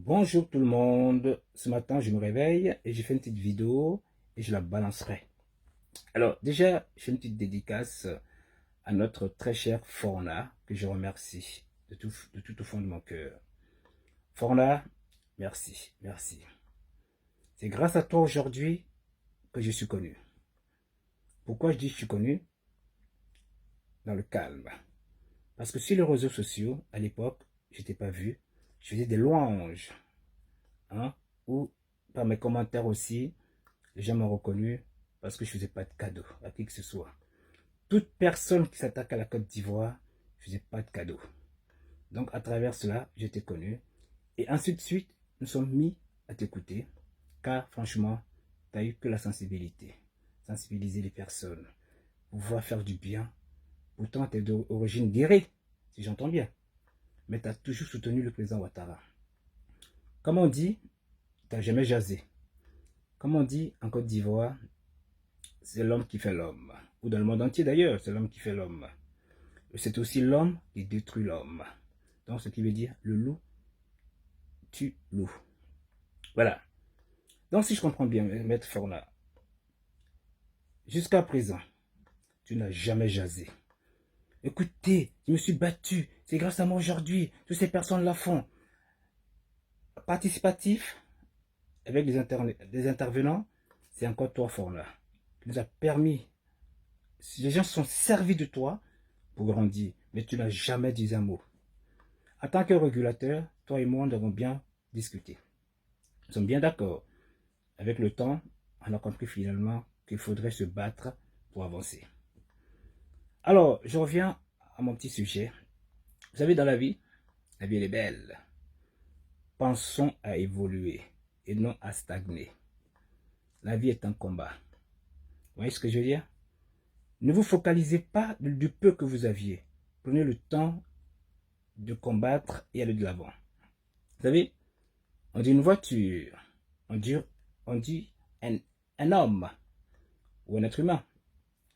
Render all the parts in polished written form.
Bonjour tout le monde, ce matin je me réveille et j'ai fait une petite vidéo et je la balancerai. Alors déjà, je fais une petite dédicace à notre très cher Forna que je remercie de tout au fond de mon cœur. Forna, merci, merci. C'est grâce à toi aujourd'hui que je suis connu. Pourquoi je dis que je suis connu? Dans le calme. Parce que sur les réseaux sociaux, à l'époque, je n'étais pas vu. Je faisais des louanges. Hein, ou par mes commentaires aussi, les gens m'ont reconnu parce que je ne faisais pas de cadeau à qui que ce soit. Toute personne qui s'attaque à la Côte d'Ivoire, je ne faisais pas de cadeau. Donc à travers cela, j'étais connu. Et ainsi de suite, nous sommes mis à t'écouter. Car franchement, tu n'as eu que la sensibilité. Sensibiliser les personnes. Pouvoir faire du bien. Pourtant, tu es d'origine guérie, si j'entends bien. Mais tu as toujours soutenu le président Ouattara. Comme on dit, tu n'as jamais jasé. Comme on dit en Côte d'Ivoire, c'est l'homme qui fait l'homme. Ou dans le monde entier d'ailleurs, c'est l'homme qui fait l'homme. C'est aussi l'homme qui détruit l'homme. Donc ce qui veut dire, le loup tue loup. Voilà. Donc si je comprends bien, Maître Forna, jusqu'à présent, tu n'as jamais jasé. Écoutez, je me suis battu, c'est grâce à moi aujourd'hui, toutes ces personnes la font. Participatif, avec des intervenants, c'est encore toi Forna, qui nous a permis, les gens se sont servis de toi pour grandir, mais tu n'as jamais dit un mot. En tant que régulateur, toi et moi, nous avons bien discuté. Nous sommes bien d'accord. Avec le temps, on a compris finalement qu'il faudrait se battre pour avancer. Alors, je reviens à mon petit sujet. Vous savez, dans la vie elle est belle. Pensons à évoluer et non à stagner. La vie est un combat. Vous voyez ce que je veux dire? Ne vous focalisez pas du peu que vous aviez. Prenez le temps de combattre et aller de l'avant. Vous savez, on dit une voiture, on dit un homme ou un être humain.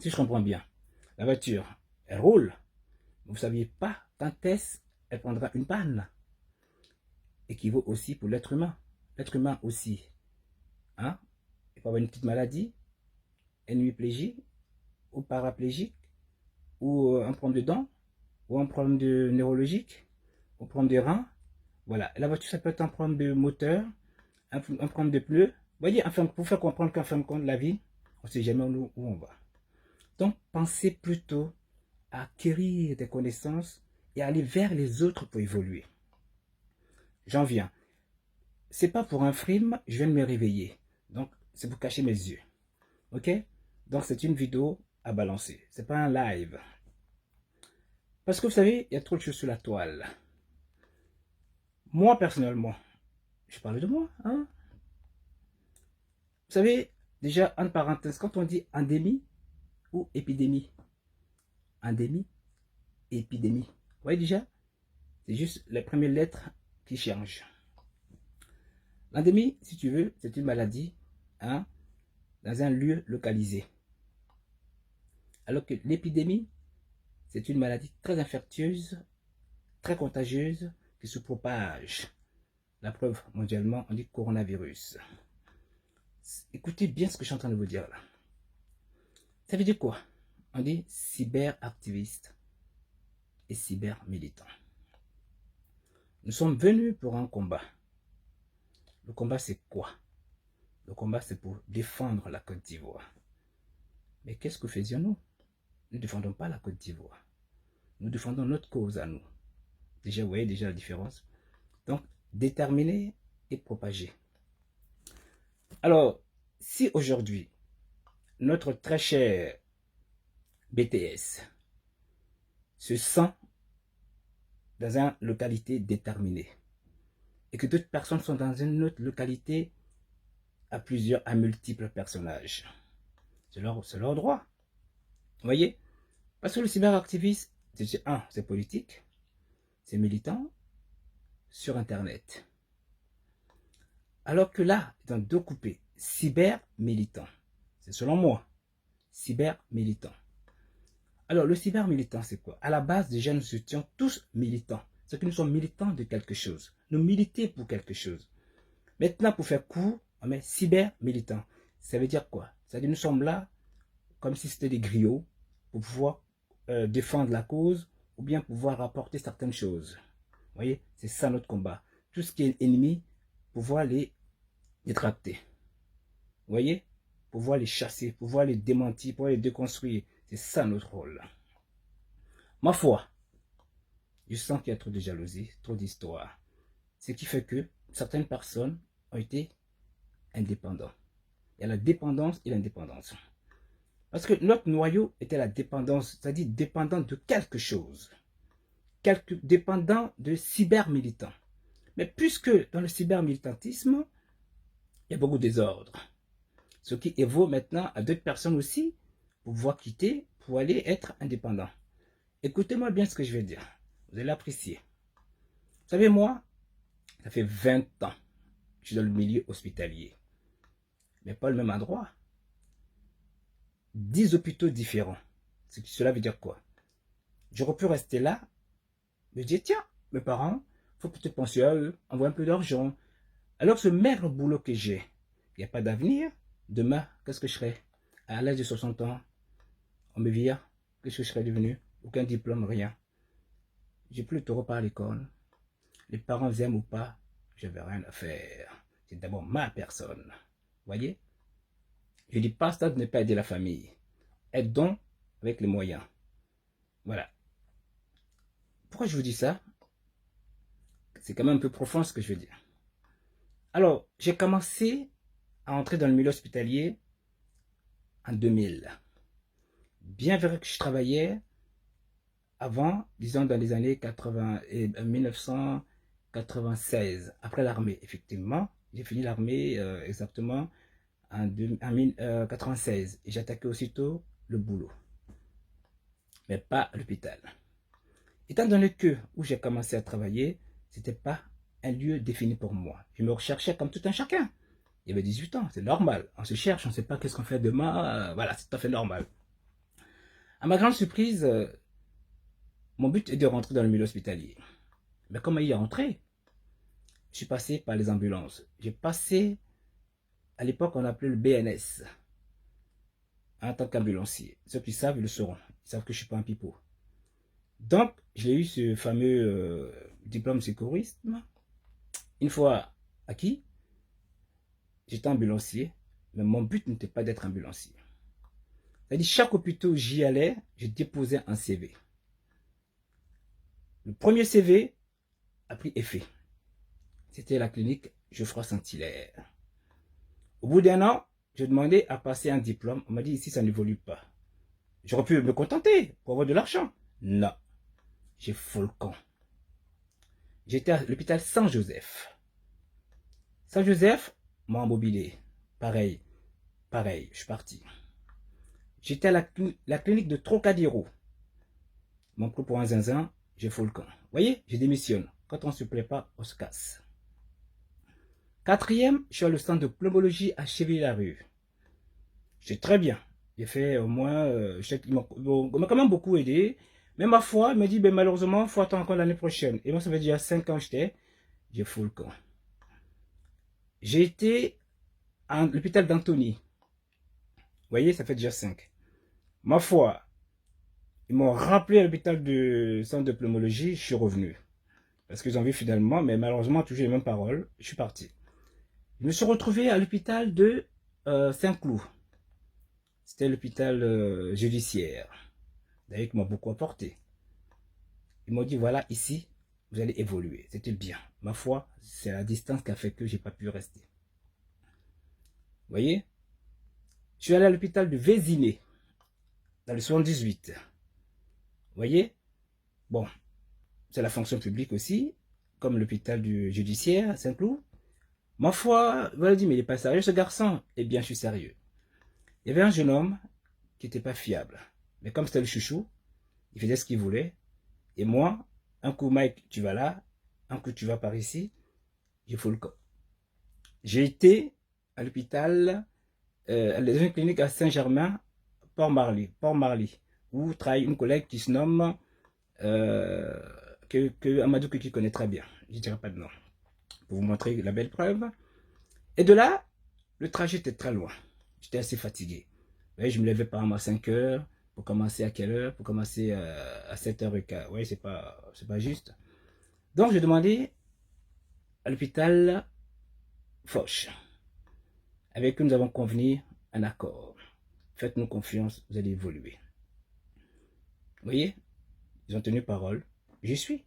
Si je comprends bien, la voiture, elle roule. Vous ne saviez pas quand est-ce elle prendra une panne. Équivaut aussi pour l'être humain. L'être humain aussi. Hein? Il peut avoir une petite maladie, hémiplégie, ou paraplégique, ou un problème de dents, ou un problème de neurologique, ou un problème de rein. Voilà. La voiture, ça peut être un problème de moteur, un problème de pneus. Vous voyez, enfin, pour faire comprendre qu'en fin de compte, la vie, on ne sait jamais où on va. Donc, pensez plutôt à acquérir des connaissances et à aller vers les autres pour évoluer. J'en viens. C'est pas pour un frime, je viens de me réveiller. Donc, c'est pour cacher mes yeux. Ok? Donc, c'est une vidéo à balancer. C'est pas un live. Parce que vous savez, il y a trop de choses sur la toile. Moi, personnellement, je parle de moi. Hein? Vous savez, déjà, en parenthèse, quand on dit endémie ou épidémie, endémie, épidémie. Vous voyez déjà? C'est juste les premières lettres qui changent. L'endémie, si tu veux, c'est une maladie hein, dans un lieu localisé. Alors que l'épidémie, c'est une maladie très infectieuse, très contagieuse, qui se propage. La preuve, mondialement, on dit coronavirus. Écoutez bien ce que je suis en train de vous dire là. Ça veut dire quoi? On dit cyberactiviste et cybermilitant. Nous sommes venus pour un combat. Le combat, c'est quoi? Le combat, c'est pour défendre la Côte d'Ivoire. Mais qu'est-ce que faisions-nous? Nous ne défendons pas la Côte d'Ivoire. Nous défendons notre cause à nous. Déjà, vous voyez déjà la différence. Donc, déterminer et propager. Alors, si aujourd'hui, notre très cher BTS se sent dans une localité déterminée et que d'autres personnes sont dans une autre localité à multiples personnages, c'est leur droit. Vous voyez? Parce que le cyberactivisme, c'est politique, c'est militant sur Internet. Alors que là, dans deux coupés, cyber-militant. C'est selon moi, cyber-militant. Alors, le cyber-militant, c'est quoi? À la base, déjà, nous étions tous militants. c'est que nous sommes militants de quelque chose. Nous militons pour quelque chose. Maintenant, pour faire court, on met cyber-militant. Ça veut dire quoi? Ça veut dire que nous sommes là comme si c'était des griots pour pouvoir défendre la cause ou bien pouvoir rapporter certaines choses. Vous voyez, c'est ça notre combat. Tout ce qui est ennemi, pouvoir les détracter. Vous voyez, pouvoir les chasser, pouvoir les démentir, pouvoir les déconstruire. C'est ça notre rôle. Ma foi, je sens qu'il y a trop de jalousie, trop d'histoire. Ce qui fait que certaines personnes ont été indépendants. Il y a la dépendance et l'indépendance. Parce que notre noyau était la dépendance, c'est-à-dire dépendant de quelque chose. Dépendant de cyber-militants. Mais puisque dans le cyber-militantisme, il y a beaucoup de désordre. Ce qui évaut maintenant à d'autres personnes aussi pour pouvoir quitter, pour aller être indépendant. Écoutez-moi bien ce que je vais dire. Vous allez l'apprécier. Vous savez, moi, ça fait 20 ans que je suis dans le milieu hospitalier. Mais pas le même endroit. 10 hôpitaux différents. Cela veut dire quoi? J'aurais pu rester là, me dire, tiens, mes parents, il faut peut-être penser à eux, envoyer un peu d'argent. Alors ce maigre boulot que j'ai, il n'y a pas d'avenir. Demain, qu'est-ce que je serai? À l'âge de 60 ans, on me vire, qu'est-ce que je serais devenu? Aucun diplôme, rien. J'ai plus de repas à l'école. Les parents aiment ou pas, je n'avais rien à faire. C'est d'abord ma personne. Voyez? Je ne dis pas ça de ne pas aider la famille. Aidons avec les moyens. Voilà. Pourquoi je vous dis ça? C'est quand même un peu profond ce que je veux dire. Alors, j'ai commencé à entrer dans le milieu hospitalier en 2000. Bien vrai que je travaillais avant, disons dans les années 80 et 1996, après l'armée, effectivement. J'ai fini l'armée exactement en 1996 et j'attaquais aussitôt le boulot, mais pas à l'hôpital. Étant donné que où j'ai commencé à travailler, c'était pas un lieu défini pour moi. Je me recherchais comme tout un chacun. Il y avait 18 ans, c'est normal. On se cherche, on ne sait pas qu'est-ce qu'on fait demain. Voilà, c'est tout à fait normal. À ma grande surprise, mon but est de rentrer dans le milieu hospitalier. Mais comment y rentrer? Je suis passé par les ambulances. J'ai passé, à l'époque, on appelait le BNS, en tant qu'ambulancier. Ceux qui savent, ils le sauront. Ils savent que je ne suis pas un pipeau. Donc, j'ai eu ce fameux diplôme secouriste. Une fois acquis, j'étais ambulancier, mais mon but n'était pas d'être ambulancier. C'est-à-dire, chaque hôpital où j'y allais, je déposais un CV. Le premier CV a pris effet. C'était la clinique Geoffroy Saint-Hilaire. Au bout d'un an, je demandais à passer un diplôme. On m'a dit, ici, ça n'évolue pas. J'aurais pu me contenter pour avoir de l'argent. Non. J'ai faux le camp. J'étais à l'hôpital Saint-Joseph. Saint-Joseph m'a emmobilé. Pareil, je suis parti. J'étais à la clinique de Trocadéro. Mon coup pour un zinzin, j'ai faux le camp. Vous voyez, je démissionne. Quand on ne se plaît pas, on se casse. Quatrième, je suis à le centre de pneumologie à Cheville-la-Rue. J'étais très bien. J'ai fait au moins, il m'a quand même beaucoup aidé. Mais ma foi, il m'a dit, ben, malheureusement, il faut attendre encore l'année prochaine. Et moi, ça fait déjà 5 ans que j'ai faux le camp. J'ai été à l'hôpital d'Antony. Vous voyez, ça fait déjà 5. Ma foi, ils m'ont rappelé à l'hôpital du centre de pneumologie, je suis revenu. Parce qu'ils ont vu finalement, mais malheureusement, toujours les mêmes paroles, je suis parti. Je me suis retrouvé à l'hôpital de Saint-Cloud. C'était l'hôpital judiciaire. D'ailleurs, qui m'a beaucoup apporté. Ils m'ont dit, voilà, ici, vous allez évoluer. C'était bien. Ma foi, c'est la distance qui a fait que je n'ai pas pu rester. Vous voyez? Je suis allé à l'hôpital de Vésiné, dans le 78. Vous voyez? Bon, c'est la fonction publique aussi, comme l'hôpital du judiciaire, Saint-Cloud. Ma foi, voilà, dit, mais il n'est pas sérieux ce garçon. Eh bien, je suis sérieux. Il y avait un jeune homme qui n'était pas fiable. Mais comme c'était le chouchou, il faisait ce qu'il voulait. Et moi, un coup, Mike, tu vas là, un coup, tu vas par ici, il faut le camp. J'ai été à l'hôpital, dans une clinique à Saint-Germain, Port-Marly, où travaille une collègue qui se nomme que Amadou Kiki connaît très bien. Je ne dirai pas de nom. Pour vous montrer la belle preuve. Et de là, le trajet était très loin. J'étais assez fatigué. Ouais, je me levais par exemple à 5 heures. Pour commencer à quelle heure? Pour commencer à 7h15. Oui, c'est pas juste. Donc, j'ai demandé à l'hôpital Foch, avec qui nous avons convenu un accord. Faites-nous confiance, vous allez évoluer. Vous voyez? Ils ont tenu parole. J'y suis.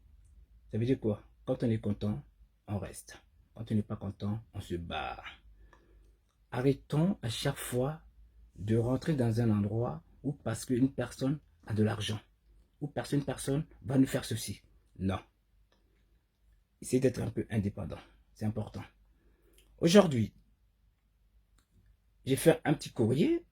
Ça veut dire quoi? Quand on est content, on reste. Quand on n'est pas content, on se barre. Arrêtons à chaque fois de rentrer dans un endroit où parce qu'une personne a de l'argent, ou parce qu'une personne va nous faire ceci. Non. Essayez d'être un peu indépendant. C'est important. Aujourd'hui, j'ai fait un petit courrier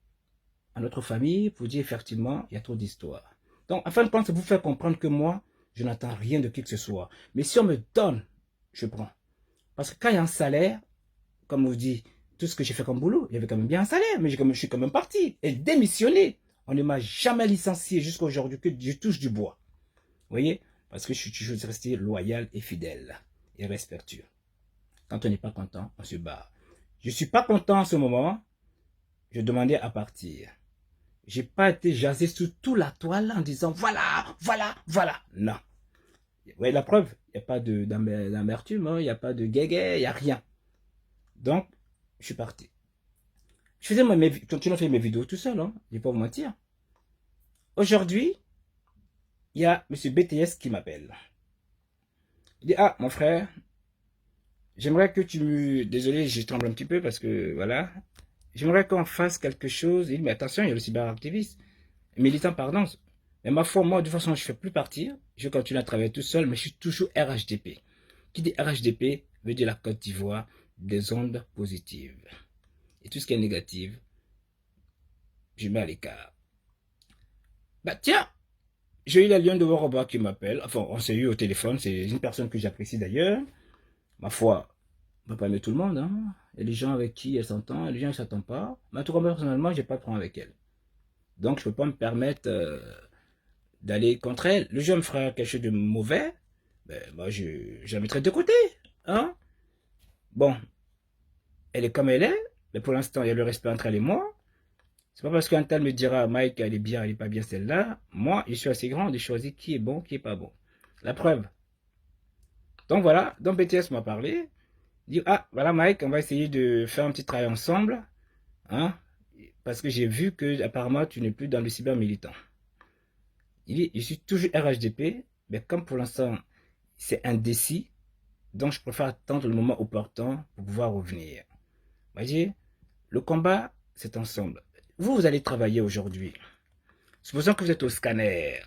à notre famille pour dire effectivement, il y a trop d'histoires. Donc, afin de vous faire comprendre que moi, je n'attends rien de qui que ce soit. Mais si on me donne, je prends. Parce que quand il y a un salaire, comme on vous dit, tout ce que j'ai fait comme boulot, il y avait quand même bien un salaire, mais je suis quand même parti et démissionné. On ne m'a jamais licencié jusqu'à aujourd'hui que je touche du bois. Vous voyez? Parce que je suis toujours resté loyal et fidèle et respectueux. Quand on n'est pas content, on se barre. Je ne suis pas content en ce moment. Je demandais à partir. J'ai pas été jasé sur toute la toile en disant voilà, voilà, voilà. Non. Ouais, la preuve, il n'y a pas d'amertume, il n'y a pas de guégué, il n'y a rien. Donc, je suis parti. Je faisais continué à faire mes vidéos tout seul, hein, je ne vais pas vous mentir. Aujourd'hui, il y a M. BTS qui m'appelle. Il dit, ah, mon frère, j'aimerais que tu me... Désolé, je tremble un petit peu parce que, voilà. J'aimerais qu'on fasse quelque chose. Il dit, mais attention, il y a le cyberactiviste. Militant, pardon. Mais ma foi, moi, de toute façon, je ne fais plus partir. Je continue à travailler tout seul, mais je suis toujours RHDP. Qui dit RHDP veut dire la Côte d'Ivoire des ondes positives. Et tout ce qui est négatif, je mets à l'écart. Bah tiens, j'ai eu la lionne de Woroba qui m'appelle. Enfin, on s'est eu au téléphone. C'est une personne que j'apprécie d'ailleurs. Ma foi, on ne peut pas aimer tout le monde. Hein. Il y a des gens avec qui elle s'entend, il y a des gens qui ne s'entendent pas. Mais en tout cas, personnellement, je n'ai pas de problème avec elle. Donc, je ne peux pas me permettre d'aller contre elle. Le jeune frère quelque chose de mauvais, ben, moi, je la mettrai de côté. Hein? Bon, elle est comme elle est, mais pour l'instant, il y a le respect entre elle et moi. C'est pas parce qu'un tel me dira, Mike, elle est bien, elle est pas bien celle-là. Moi, je suis assez grand, de choisir qui est bon, qui est pas bon. La preuve. Donc voilà, donc BTS m'a parlé. Il dit, ah, voilà Mike, on va essayer de faire un petit travail ensemble. Hein? Parce que j'ai vu que apparemment tu n'es plus dans le cyber militant. Il dit, je suis toujours RHDP, mais comme pour l'instant c'est indécis, donc je préfère attendre le moment opportun pour pouvoir revenir. Vous voyez, le combat, c'est ensemble. Vous allez travailler aujourd'hui. Supposons que vous êtes au scanner,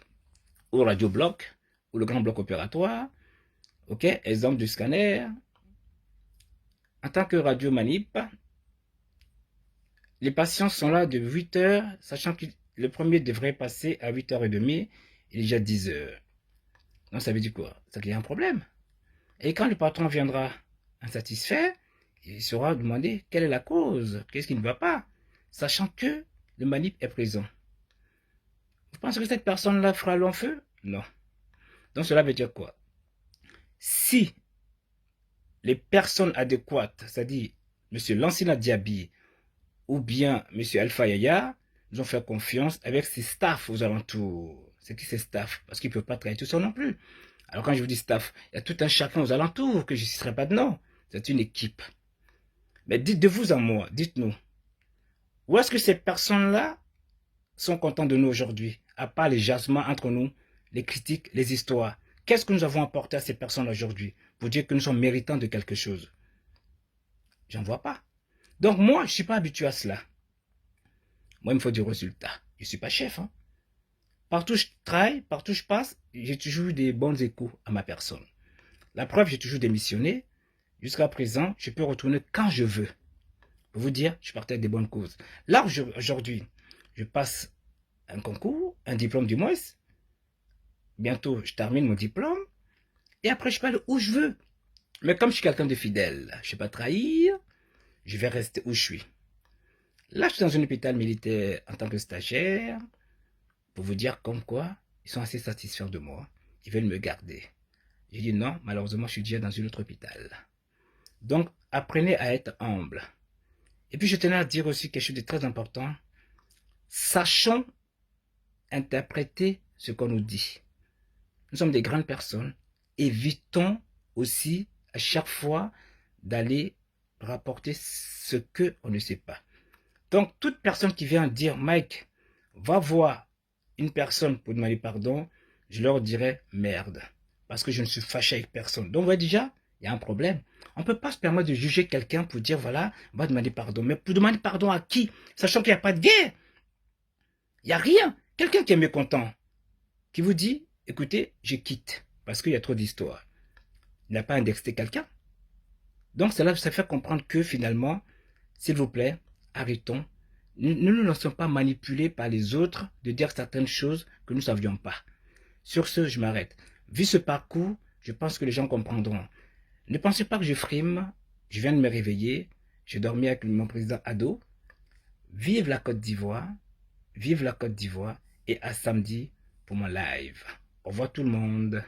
au radiobloc, ou le grand bloc opératoire. Ok, exemple du scanner. En tant que radio manip, les patients sont là de 8 heures, sachant que le premier devrait passer à 8h30, il est déjà 10 heures. Donc ça veut dire quoi? Ça qu'il y a un problème. Et quand le patron viendra insatisfait, il sera demandé quelle est la cause, qu'est-ce qui ne va pas, sachant que le manip est présent. Vous pensez que cette personne-là fera long feu? Non. Donc cela veut dire quoi? Si les personnes adéquates, c'est-à-dire M. Lansina Diaby ou bien M. Alpha Yaya, nous ont fait confiance avec ses staffs aux alentours. C'est qui ces staffs? Parce qu'ils ne peuvent pas travailler tout seul non plus. Alors quand je vous dis staff, il y a tout un chacun aux alentours que je ne citerai pas de nom. C'est une équipe. Mais dites de vous à moi, dites-nous, où est-ce que ces personnes-là sont contents de nous aujourd'hui? À part les jassements entre nous, les critiques, les histoires. Qu'est-ce que nous avons apporté à ces personnes aujourd'hui pour dire que nous sommes méritants de quelque chose? J'en vois pas. Donc moi, je ne suis pas habitué à cela. Moi, il me faut du résultat. Je ne suis pas chef. Hein. Partout où je travaille, partout où je passe, j'ai toujours eu des bons échos à ma personne. La preuve, j'ai toujours démissionné. Jusqu'à présent, je peux retourner quand je veux. Pour vous dire, je partais avec des bonnes causes. Là, aujourd'hui, je passe un concours, un diplôme du moins. Bientôt, je termine mon diplôme. Et après, je parle où je veux. Mais comme je suis quelqu'un de fidèle, je ne vais pas trahir. Je vais rester où je suis. Là, je suis dans un hôpital militaire en tant que stagiaire. Pour vous dire comme quoi, ils sont assez satisfaits de moi. Ils veulent me garder. J'ai dit non, malheureusement, je suis déjà dans un autre hôpital. Donc, apprenez à être humble. Et puis, je tenais à dire aussi quelque chose de très important. Sachons interpréter ce qu'on nous dit. Nous sommes des grandes personnes. Évitons aussi à chaque fois d'aller rapporter ce qu'on ne sait pas. Donc, toute personne qui vient dire, Mike, va voir une personne pour demander pardon, je leur dirais merde. Parce que je ne suis fâché avec personne. Donc, vous voyez déjà, il y a un problème. On ne peut pas se permettre de juger quelqu'un pour dire, voilà, on va demander pardon. Mais pour demander pardon à qui? Sachant qu'il n'y a pas de guerre. Il n'y a rien. Quelqu'un qui est mécontent, qui vous dit, écoutez, je quitte, parce qu'il y a trop d'histoires. Il n'a pas indexé quelqu'un. Donc, cela fait comprendre que finalement, s'il vous plaît, arrêtons. Nous ne nous laissons pas manipuler par les autres de dire certaines choses que nous ne savions pas. Sur ce, je m'arrête. Vu ce parcours, je pense que les gens comprendront. Ne pensez pas que je frime. Je viens de me réveiller. J'ai dormi avec mon président Ado. Vive la Côte d'Ivoire. Vive la Côte d'Ivoire. Et à samedi pour mon live. Au revoir tout le monde.